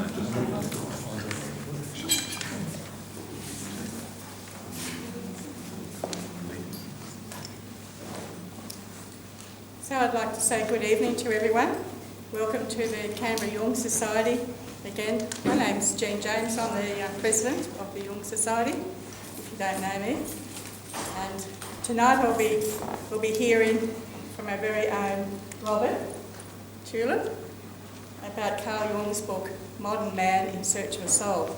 So I'd like to say good evening to everyone. Welcome to the Canberra Jung Society. Again, my name's Jung. I'm the president of the Jung Society, if you don't know me. And tonight we'll be hearing from our very own Robert, Tulip, about Carl Jung's book, Modern Man in Search of a Soul.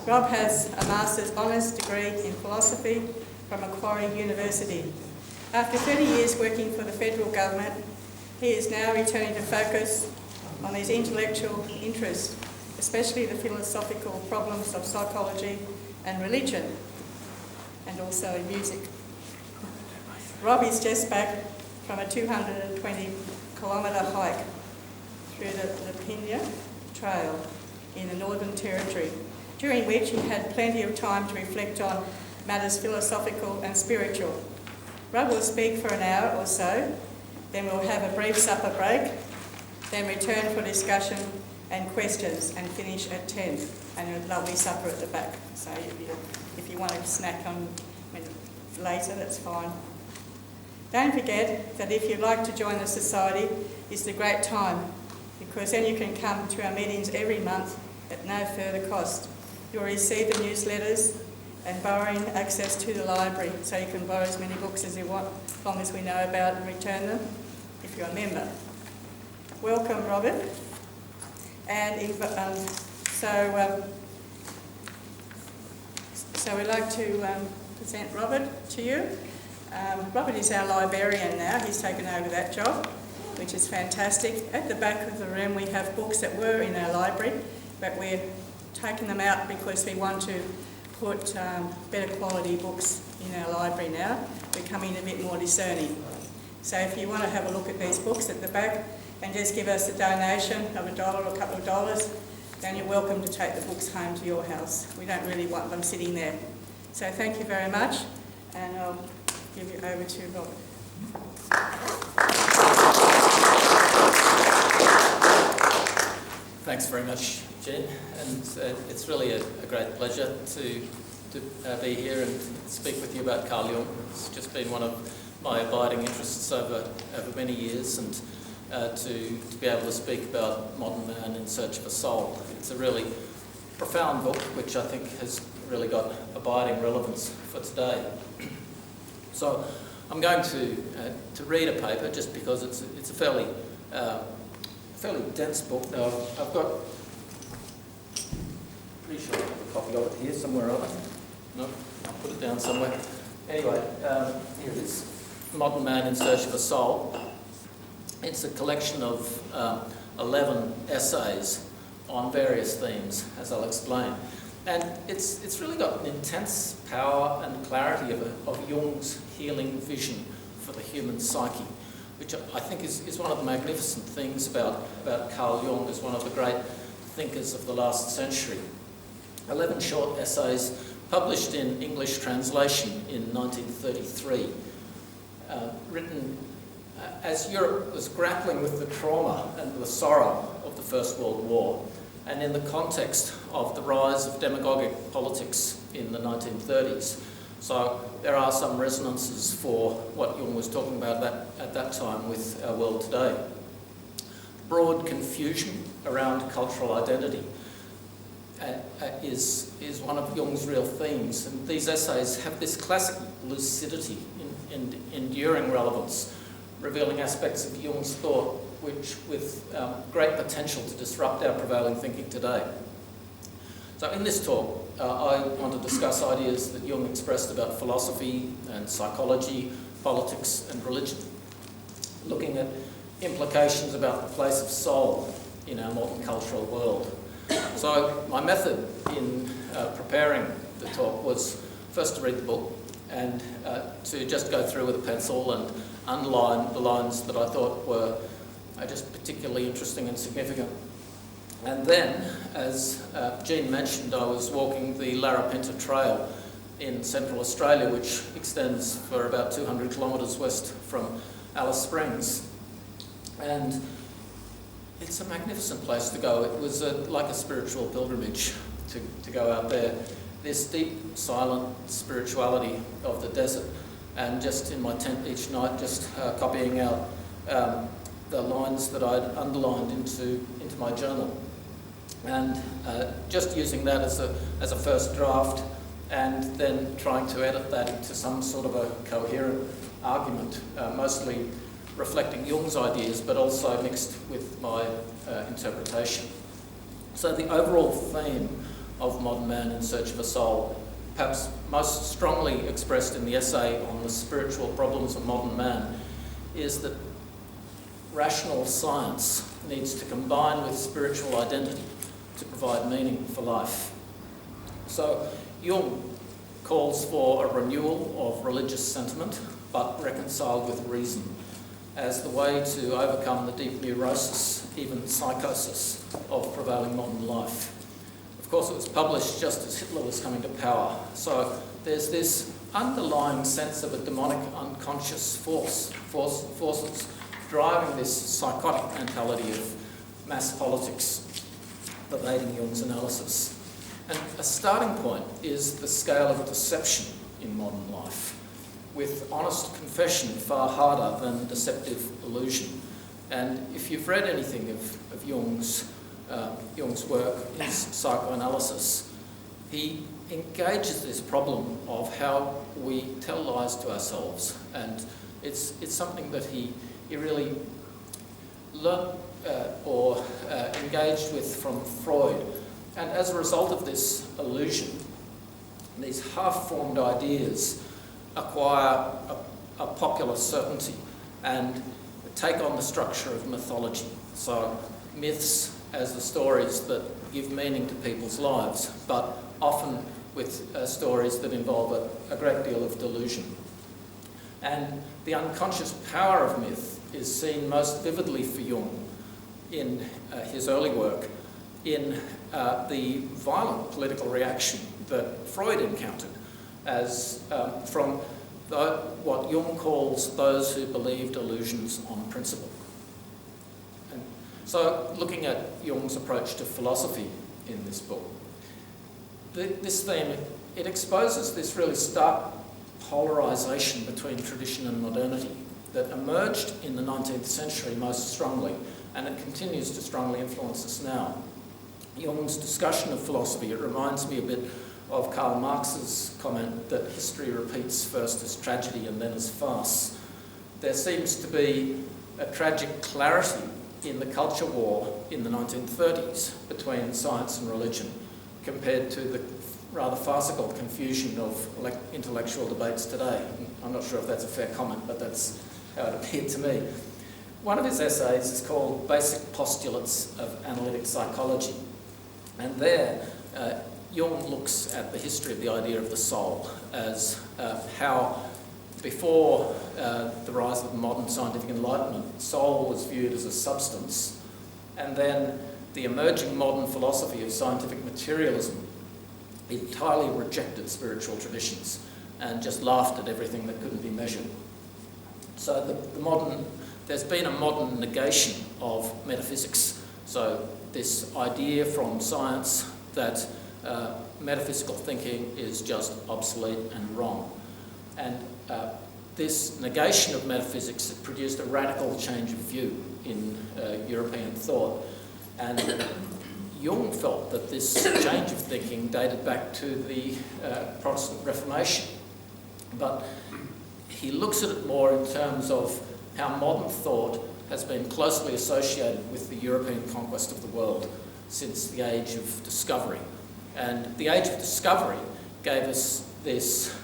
Rob has a Master's Honours degree in Philosophy from Macquarie University. After 30 years working for the federal government, he is now returning to focus on his intellectual interests, especially the philosophical problems of psychology and religion, and also in music. Rob is just back from a 220-kilometre hike through the Lapinga Trail in the Northern Territory, during which he had plenty of time to reflect on matters philosophical and spiritual. Rob will speak for an hour or so, then we'll have a brief supper break, then return for discussion and questions and finish at 10, and a lovely supper at the back. So if you want to snack on later, that's fine. Don't forget that if you'd like to join the Society, it's the great time, because then you can come to our meetings every month at no further cost. You'll receive the newsletters and borrowing access to the library, so you can borrow as many books as you want, as long as we know about and return them, if you're a member. Welcome, Robert. And so we'd like to present Robert to you. Robert is our librarian now. He's taken over that job, which is fantastic. At the back of the room we have books that were in our library, but we're taking them out because we want to put better quality books in our library now. We're becoming a bit more discerning. So if you want to have a look at these books at the back and just give us a donation of $1 or a couple of dollars, then you're welcome to take the books home to your house. We don't really want them sitting there. So thank you very much, and I'll give you over to Robert. Thanks very much, Jen, and it's really a great pleasure to be here and speak with you about Carl Jung. It's just been one of my abiding interests over many years, and to be able to speak about Modern Man in Search of a Soul. It's a really profound book, which I think has really got abiding relevance for today. So I'm going to read a paper just because it's a fairly dense book. Now I've got, pretty sure I have a copy of it here somewhere or other. No, I'll put it down somewhere. Anyway, here it is. Modern Man in Search of a Soul. It's a collection of 11 essays on various themes, as I'll explain. And it's really got an intense power and clarity of Jung's healing vision for the human psyche, which I think is one of the magnificent things about Carl Jung as one of the great thinkers of the last century. 11 short essays published in English translation in 1933, written as Europe was grappling with the trauma and the sorrow of the First World War, and in the context of the rise of demagogic politics in the 1930s. So there are some resonances for what Jung was talking about at that time with our world today. Broad confusion around cultural identity is one of Jung's real themes, and these essays have this classic lucidity and enduring relevance, revealing aspects of Jung's thought which with great potential to disrupt our prevailing thinking today. So in this talk, I want to discuss ideas that Jung expressed about philosophy and psychology, politics and religion, looking at implications about the place of soul in our modern cultural world. So my method in preparing the talk was first to read the book and to just go through with a pencil and underline the lines that I thought were just particularly interesting and significant. And then, as Jean mentioned, I was walking the Larapinta Trail in Central Australia, which extends for about 200 kilometres west from Alice Springs. And It's a magnificent place to go. It was like a spiritual pilgrimage to go out there. This deep, silent spirituality of the desert, and just in my tent each night, just copying out the lines that I'd underlined into my journal, and just using that as a first draft, and then trying to edit that into some sort of a coherent argument, mostly reflecting Jung's ideas, but also mixed with my interpretation. So the overall theme of Modern Man in Search of a Soul, perhaps most strongly expressed in the essay on the spiritual problems of modern man, is that rational science needs to combine with spiritual identity to provide meaning for life. So Jung calls for a renewal of religious sentiment, but reconciled with reason, as the way to overcome the deep neurosis, even psychosis, of prevailing modern life. Of course, it was published just as Hitler was coming to power, so there's this underlying sense of a demonic unconscious forces driving this psychotic mentality of mass politics pervading Jung's analysis. And a starting point is the scale of deception in modern life, with honest confession far harder than deceptive illusion. And if you've read anything of Jung's work, his psychoanalysis, he engages this problem of how we tell lies to ourselves, and it's something that he really learned or engaged with from Freud. And as a result of this illusion, these half-formed ideas acquire a popular certainty and take on the structure of mythology. So myths as the stories that give meaning to people's lives, but often with stories that involve a great deal of delusion. And the unconscious power of myth is seen most vividly for Jung in his early work in the violent political reaction that Freud encountered as from what Jung calls those who believed illusions on principle. And so, looking at Jung's approach to philosophy in this book, this theme, it exposes this really stark polarisation between tradition and modernity that emerged in the 19th century most strongly, and it continues to strongly influence us now. Jung's discussion of philosophy, it reminds me a bit of Karl Marx's comment that history repeats first as tragedy and then as farce. There seems to be a tragic clarity in the culture war in the 1930s between science and religion, compared to the rather farcical confusion of intellectual debates today. I'm not sure if that's a fair comment, but that's how it appeared to me. One of his essays is called Basic Postulates of Analytic Psychology, and there Jung looks at the history of the idea of the soul as how before the rise of modern scientific enlightenment, soul was viewed as a substance, and then the emerging modern philosophy of scientific materialism entirely rejected spiritual traditions and just laughed at everything that couldn't be measured. So there's been a modern negation of metaphysics. So this idea from science that metaphysical thinking is just obsolete and wrong. And this negation of metaphysics produced a radical change of view in European thought. And Jung felt that this change of thinking dated back to the Protestant Reformation. But he looks at it more in terms of how modern thought has been closely associated with the European conquest of the world since the age of discovery. And the age of discovery gave us this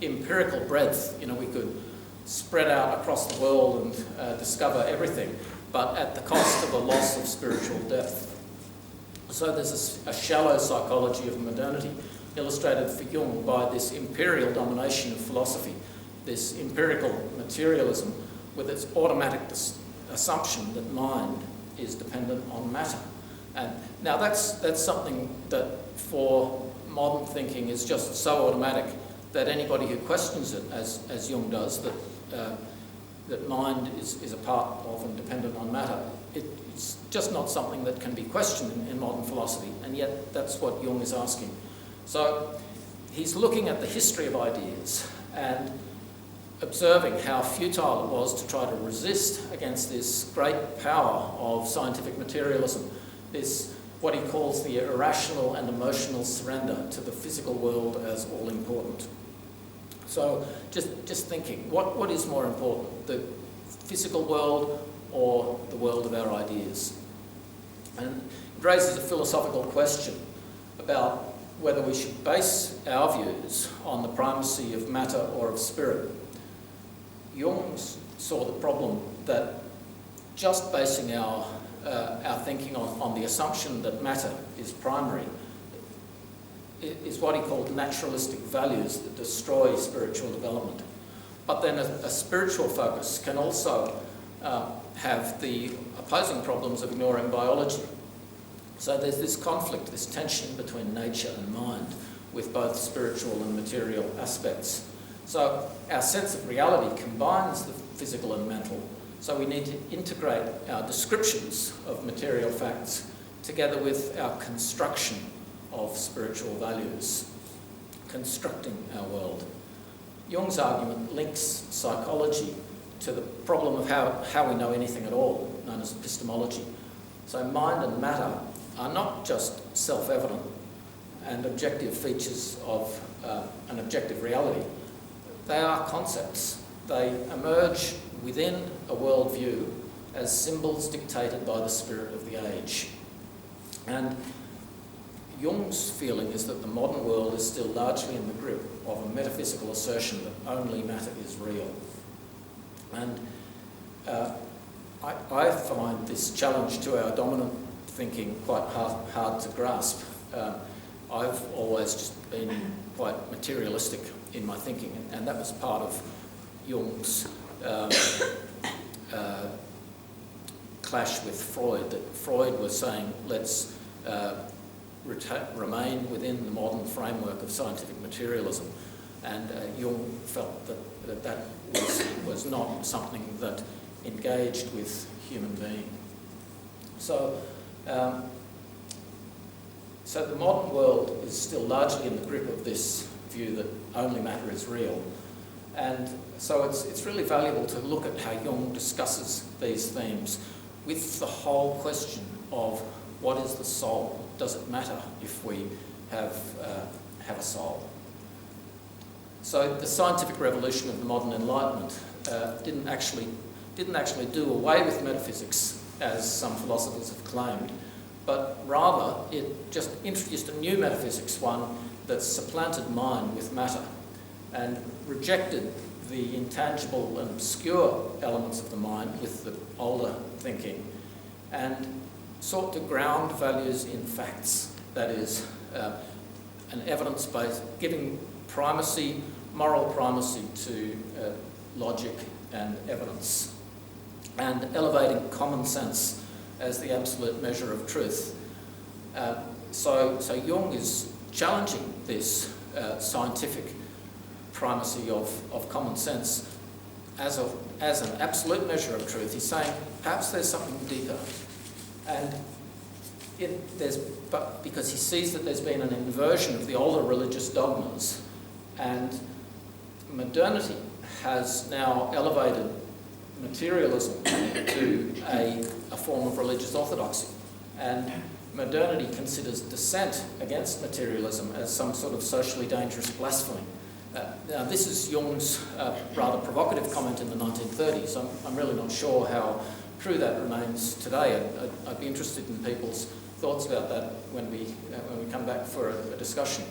empirical breadth. You know, we could spread out across the world and discover everything, but at the cost of a loss of spiritual depth. So there's a shallow psychology of modernity illustrated for Jung by this imperial domination of philosophy, this empirical materialism with its automatic assumption that mind is dependent on matter. And now that's something that for modern thinking is just so automatic that anybody who questions it, as Jung does, that mind is a part of and dependent on matter, it's just not something that can be questioned in modern philosophy, and yet that's what Jung is asking. So he's looking at the history of ideas and observing how futile it was to try to resist against this great power of scientific materialism, this what he calls the irrational and emotional surrender to the physical world as all important. So just thinking, what is more important, the physical world or the world of our ideas? And it raises a philosophical question about whether we should base our views on the primacy of matter or of spirit. Jung saw the problem that just basing our thinking on the assumption that matter is primary is what he called naturalistic values that destroy spiritual development. But then a spiritual focus can also have the opposing problems of ignoring biology. So there's this conflict, this tension between nature and mind with both spiritual and material aspects. So our sense of reality combines the physical and mental. So we need to integrate our descriptions of material facts together with our construction of spiritual values, constructing our world. Jung's argument links psychology to the problem of how we know anything at all, known as epistemology. So mind and matter are not just self-evident and objective features of an objective reality. They are concepts. They emerge within a worldview as symbols dictated by the spirit of the age. And Jung's feeling is that the modern world is still largely in the grip of a metaphysical assertion that only matter is real. And I find this challenge to our dominant thinking quite hard to grasp. I've always just been quite materialistic in my thinking, and that was part of Jung's clash with Freud, that Freud was saying, let's remain within the modern framework of scientific materialism, and Jung felt that was not something that engaged with human being. So the modern world is still largely in the grip of this view that only matter is real. And so it's really valuable to look at how Jung discusses these themes with the whole question of what is the soul? Does it matter if we have a soul? So the scientific revolution of the modern Enlightenment didn't actually do away with metaphysics, as some philosophers have claimed, but rather it just introduced a new metaphysics, one that supplanted mind with matter and rejected the intangible and obscure elements of the mind with the older thinking, and sought to ground values in facts, that is, an evidence-based, giving primacy, moral primacy to logic and evidence, and elevating common sense as the absolute measure of truth. So Jung is challenging this scientific primacy of common sense as an absolute measure of truth. He's saying perhaps there's something deeper, and because he sees that there's been an inversion of the older religious dogmas, and modernity has now elevated materialism to a form of religious orthodoxy, and modernity considers dissent against materialism as some sort of socially dangerous blasphemy. Now, this is Jung's rather provocative comment in the 1930s. I'm really not sure how true that remains today. I'd be interested in people's thoughts about that when we come back for a discussion.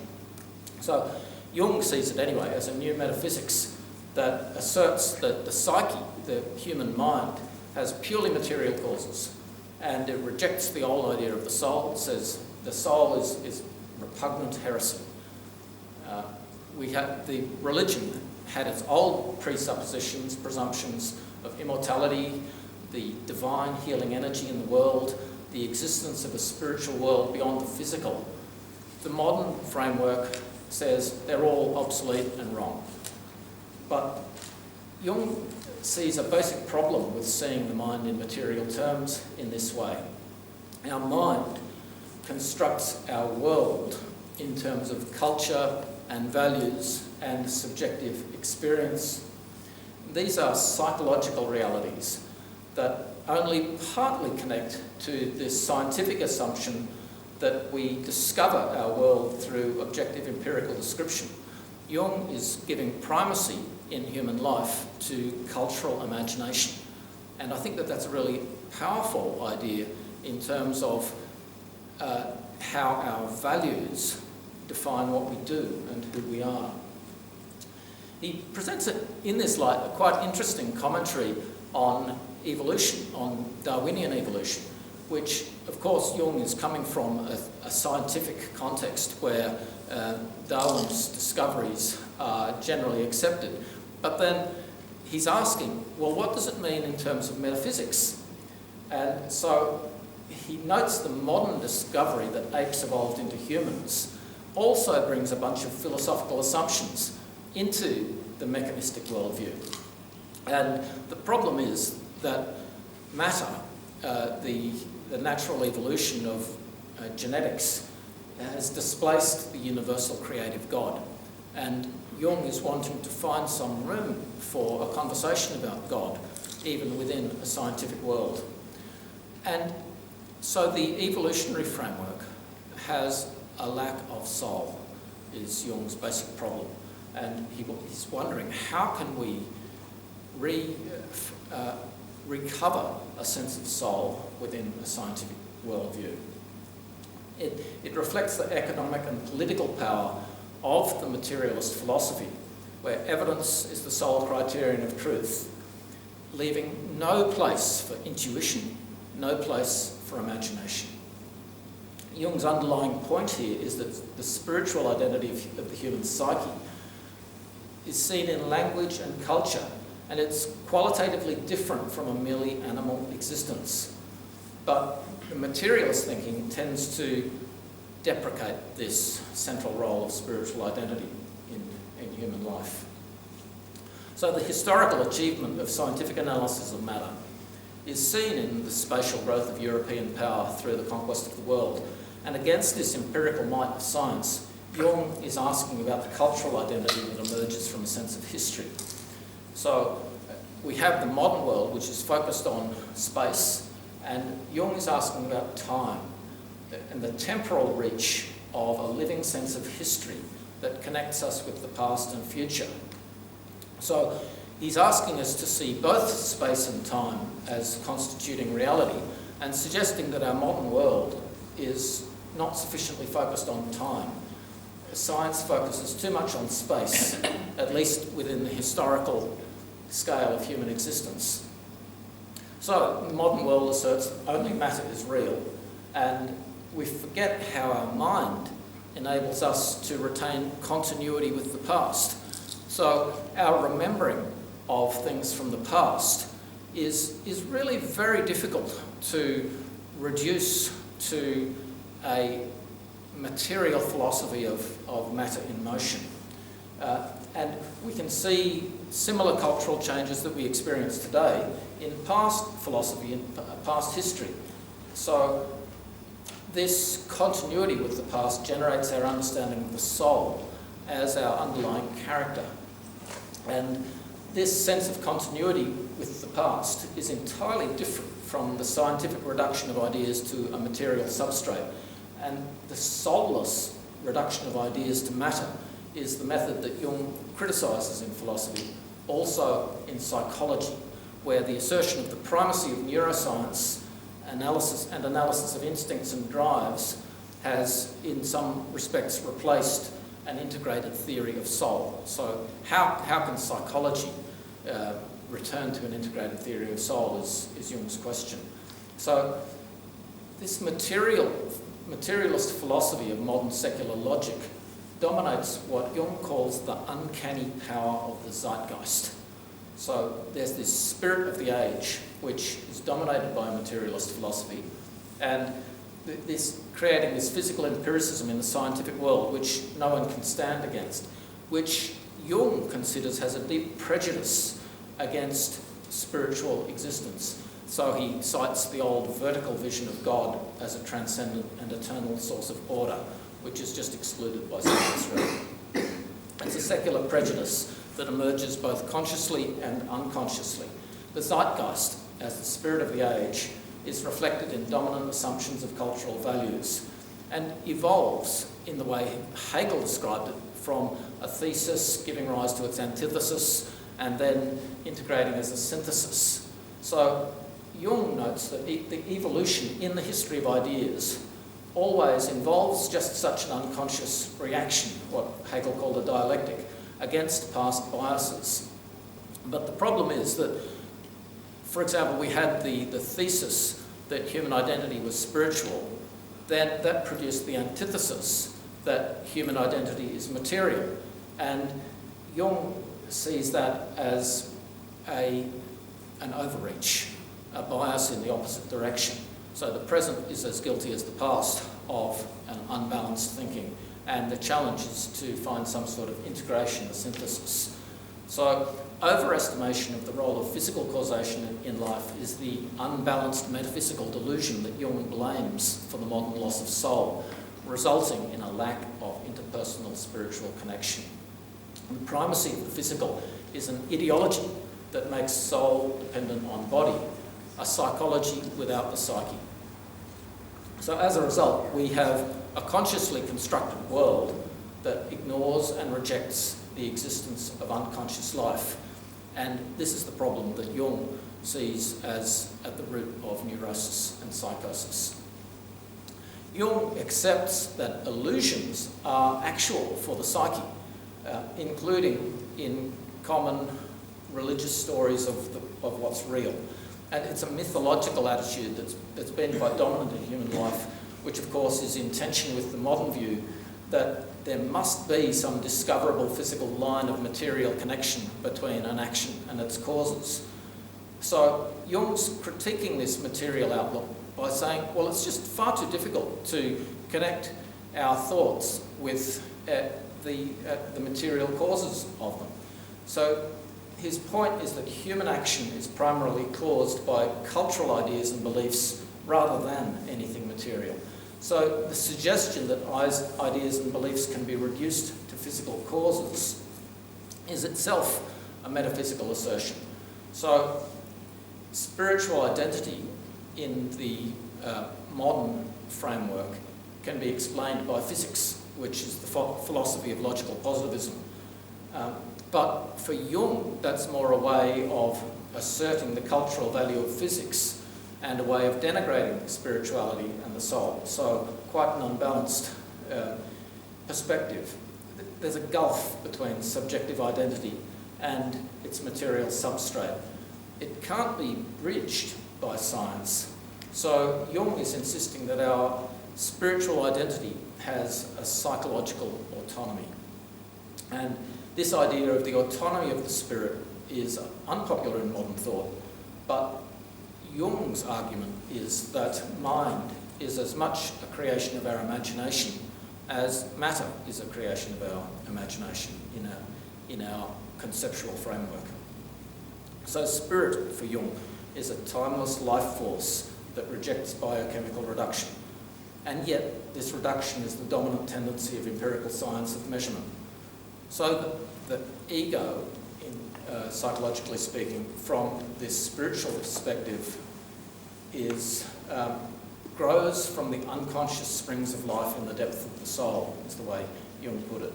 So Jung sees it anyway as a new metaphysics that asserts that the psyche, the human mind, has purely material causes, and it rejects the old idea of the soul. It says the soul is repugnant heresy. The religion had its old presuppositions, presumptions of immortality, the divine healing energy in the world, the existence of a spiritual world beyond the physical. The modern framework says they're all obsolete and wrong. But Jung sees a basic problem with seeing the mind in material terms in this way. Our mind constructs our world in terms of culture and values and subjective experience. These are psychological realities that only partly connect to this scientific assumption that we discover our world through objective empirical description. Jung is giving primacy in human life to cultural imagination. And I think that that's a really powerful idea in terms of how our values define what we do and who we are. He presents it in this light a quite interesting commentary on evolution, on Darwinian evolution, which of course Jung is coming from a scientific context where Darwin's discoveries are generally accepted. But then he's asking, well, what does it mean in terms of metaphysics? And so he notes the modern discovery that apes evolved into humans also brings a bunch of philosophical assumptions into the mechanistic worldview. And the problem is that matter, the natural evolution of genetics, has displaced the universal creative God. And Jung is wanting to find some room for a conversation about God, even within a scientific world. And so the evolutionary framework has a lack of soul, is Jung's basic problem. And he's wondering, how can we recover a sense of soul within a scientific worldview? It reflects the economic and political power of the materialist philosophy, where evidence is the sole criterion of truth, leaving no place for intuition, no place for imagination. Jung's underlying point here is that the spiritual identity of the human psyche is seen in language and culture, and it's qualitatively different from a merely animal existence. But the materialist thinking tends to deprecate this central role of spiritual identity in human life. So the historical achievement of scientific analysis of matter is seen in the spatial growth of European power through the conquest of the world. And against this empirical might of science, Jung is asking about the cultural identity that emerges from a sense of history. So we have the modern world, which is focused on space, and Jung is asking about time and the temporal reach of a living sense of history that connects us with the past and future. So he's asking us to see both space and time as constituting reality, and suggesting that our modern world is not sufficiently focused on time. Science focuses too much on space, at least within the historical scale of human existence. So the modern world asserts that only matter is real, and we forget how our mind enables us to retain continuity with the past. So our remembering of things from the past is really very difficult to reduce to a material philosophy of matter in motion. And we can see similar cultural changes that we experience today in past philosophy, in past history. So this continuity with the past generates our understanding of the soul as our underlying character. And this sense of continuity with the past is entirely different from the scientific reduction of ideas to a material substrate. And the soulless reduction of ideas to matter is the method that Jung criticises in philosophy, also in psychology, where the assertion of the primacy of neuroscience analysis of instincts and drives has, in some respects, replaced an integrated theory of soul. So how can psychology return to an integrated theory of soul is Jung's question. So this materialist philosophy of modern secular logic dominates what Jung calls the uncanny power of the zeitgeist. So there's this spirit of the age which is dominated by materialist philosophy, and this creating this physical empiricism in the scientific world which no one can stand against, which Jung considers has a deep prejudice against spiritual existence. So he cites the old vertical vision of God as a transcendent and eternal source of order, which is just excluded by science really. It's a secular prejudice that emerges both consciously and unconsciously. The zeitgeist, as the spirit of the age, is reflected in dominant assumptions of cultural values and evolves in the way Hegel described it, from a thesis giving rise to its antithesis and then integrating as a synthesis. So Jung notes that the evolution in the history of ideas always involves just such an unconscious reaction, what Hegel called a dialectic, against past biases. But the problem is that, for example, we had the thesis that human identity was spiritual, then that produced the antithesis that human identity is material. And Jung sees that as an overreach, a bias in the opposite direction. So the present is as guilty as the past of an unbalanced thinking, and the challenge is to find some sort of integration, a synthesis. So overestimation of the role of physical causation in life is the unbalanced metaphysical delusion that Jung blames for the modern loss of soul, resulting in a lack of interpersonal spiritual connection. And the primacy of the physical is an ideology that makes soul dependent on body, a psychology without the psyche. So as a result, we have a consciously constructed world that ignores and rejects the existence of unconscious life. And this is the problem that Jung sees as at the root of neurosis and psychosis. Jung accepts that illusions are actual for the psyche, including in common religious stories of what's real. And it's a mythological attitude that's been quite dominant in human life, which of course is in tension with the modern view that there must be some discoverable physical line of material connection between an action and its causes. So Jung's critiquing this material outlook by saying, well, it's just far too difficult to connect our thoughts with the material causes of them. So his point is that human action is primarily caused by cultural ideas and beliefs rather than anything material. So the suggestion that ideas and beliefs can be reduced to physical causes is itself a metaphysical assertion. So spiritual identity in the modern framework can be explained by physics, which is the philosophy of logical positivism. But for Jung, that's more a way of asserting the cultural value of physics and a way of denigrating spirituality and the soul. So quite an unbalanced perspective. There's a gulf between subjective identity and its material substrate. It can't be bridged by science. So Jung is insisting that our spiritual identity has a psychological autonomy. And this idea of the autonomy of the spirit is unpopular in modern thought, but Jung's argument is that mind is as much a creation of our imagination as matter is a creation of our imagination in our conceptual framework. So spirit, for Jung, is a timeless life force that rejects biochemical reduction. And yet, this reduction is the dominant tendency of empirical science of measurement. So the ego, psychologically speaking, from this spiritual perspective, grows from the unconscious springs of life in the depth of the soul, is the way Jung put it.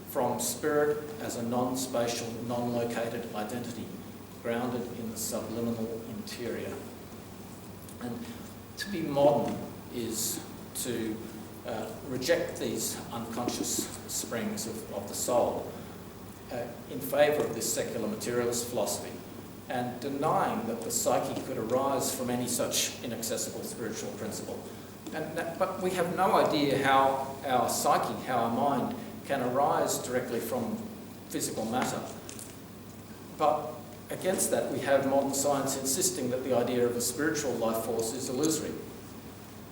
From spirit as a non-spatial, non-located identity, grounded in the subliminal interior. And to be modern is to reject these unconscious springs of the soul in favour of this secular materialist philosophy, and denying that the psyche could arise from any such inaccessible spiritual principle. But we have no idea how our psyche, how our mind, can arise directly from physical matter. But against that, we have modern science insisting that the idea of a spiritual life force is illusory.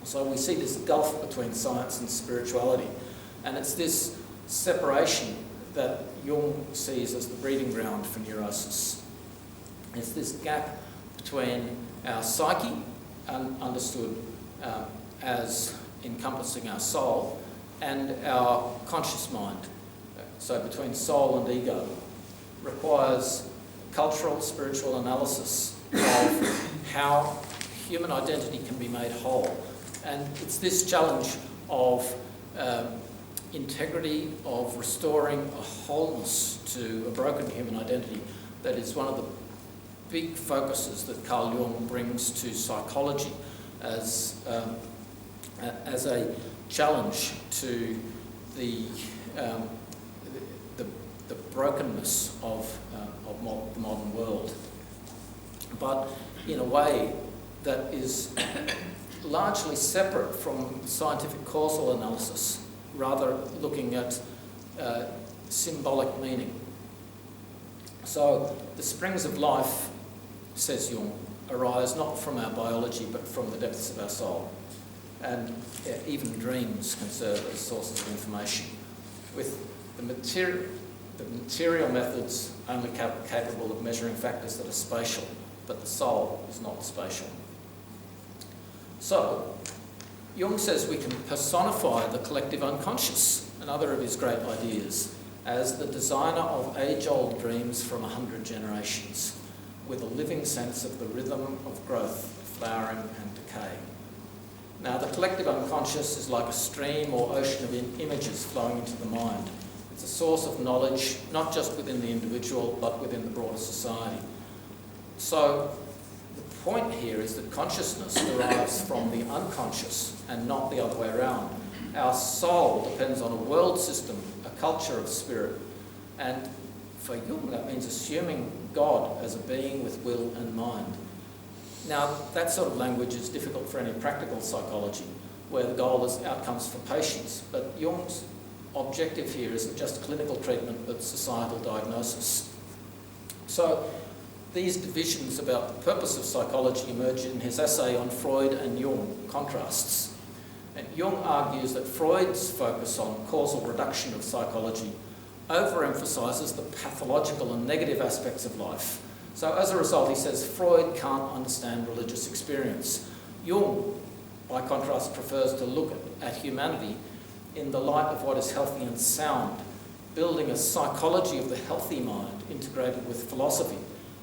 So we see this gulf between science and spirituality, and it's this separation that Jung sees as the breeding ground for neurosis. It's this gap between our psyche, understood as encompassing our soul, and our conscious mind. So between soul and ego, requires cultural, spiritual analysis of how human identity can be made whole. And it's this challenge of integrity, of restoring a wholeness to a broken human identity that is one of the big focuses that Carl Jung brings to psychology as a challenge to the brokenness of the modern world, but in a way that is largely separate from scientific causal analysis, rather looking at symbolic meaning. So the springs of life, says Jung, arise not from our biology but from the depths of our soul. And even dreams can serve as sources of information, with the material methods only capable of measuring factors that are spatial, but the soul is not spatial. So, Jung says we can personify the collective unconscious, another of his great ideas, as the designer of age-old dreams from 100 generations, with a living sense of the rhythm of growth, flowering and decay. Now, the collective unconscious is like a stream or ocean of images flowing into the mind. It's a source of knowledge, not just within the individual, but within the broader society. So, the point here is that consciousness derives from the unconscious and not the other way around. Our soul depends on a world system, a culture of spirit. And for Jung, that means assuming God as a being with will and mind. Now, that sort of language is difficult for any practical psychology, where the goal is outcomes for patients. But Jung's objective here isn't just clinical treatment, but societal diagnosis. So, these divisions about the purpose of psychology emerge in his essay on Freud and Jung, Contrasts. And Jung argues that Freud's focus on causal reduction of psychology overemphasises the pathological and negative aspects of life. So as a result, he says Freud can't understand religious experience. Jung, by contrast, prefers to look at humanity in the light of what is healthy and sound, building a psychology of the healthy mind integrated with philosophy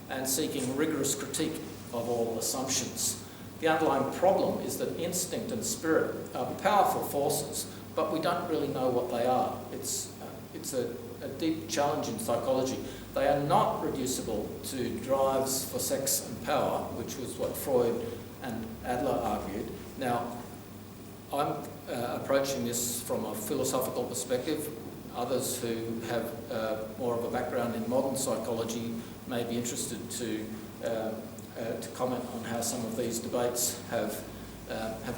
and seeking rigorous critique of all assumptions. The underlying problem is that instinct and spirit are powerful forces, but we don't really know what they are. It's a deep challenge in psychology. They are not reducible to drives for sex and power, which was what Freud and Adler argued. Now, I'm approaching this from a philosophical perspective. Others who have more of a background in modern psychology may be interested to comment on how some of these debates have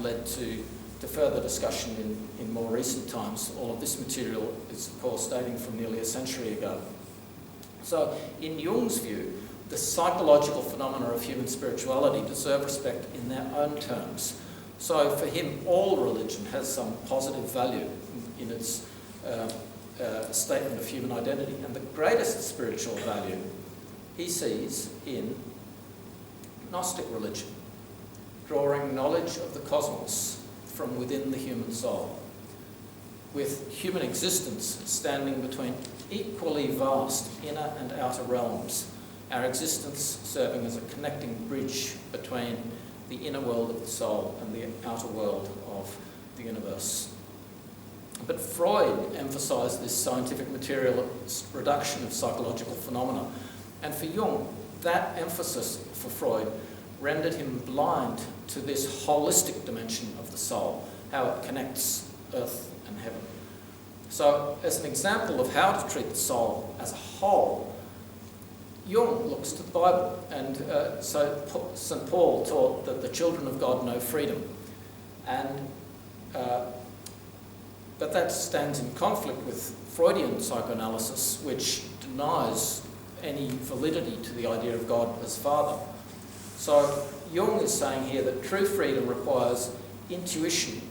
led to further discussion in more recent times. All of this material is, of course, dating from nearly a century ago. So, in Jung's view, the psychological phenomena of human spirituality deserve respect in their own terms. So, for him, all religion has some positive value in its statement of human identity. And the greatest spiritual value he sees in Gnostic religion, drawing knowledge of the cosmos from within the human soul, with human existence standing between equally vast inner and outer realms, our existence serving as a connecting bridge between the inner world of the soul and the outer world of the universe. But Freud emphasised this scientific material reduction of psychological phenomena, and for Jung, that emphasis for Freud rendered him blind to this holistic dimension of the soul, how it connects earth and heaven. So, as an example of how to treat the soul as a whole, Jung looks to the Bible, and so St. Paul taught that the children of God know freedom, and but that stands in conflict with Freudian psychoanalysis, which denies any validity to the idea of God as Father. So Jung is saying here that true freedom requires intuition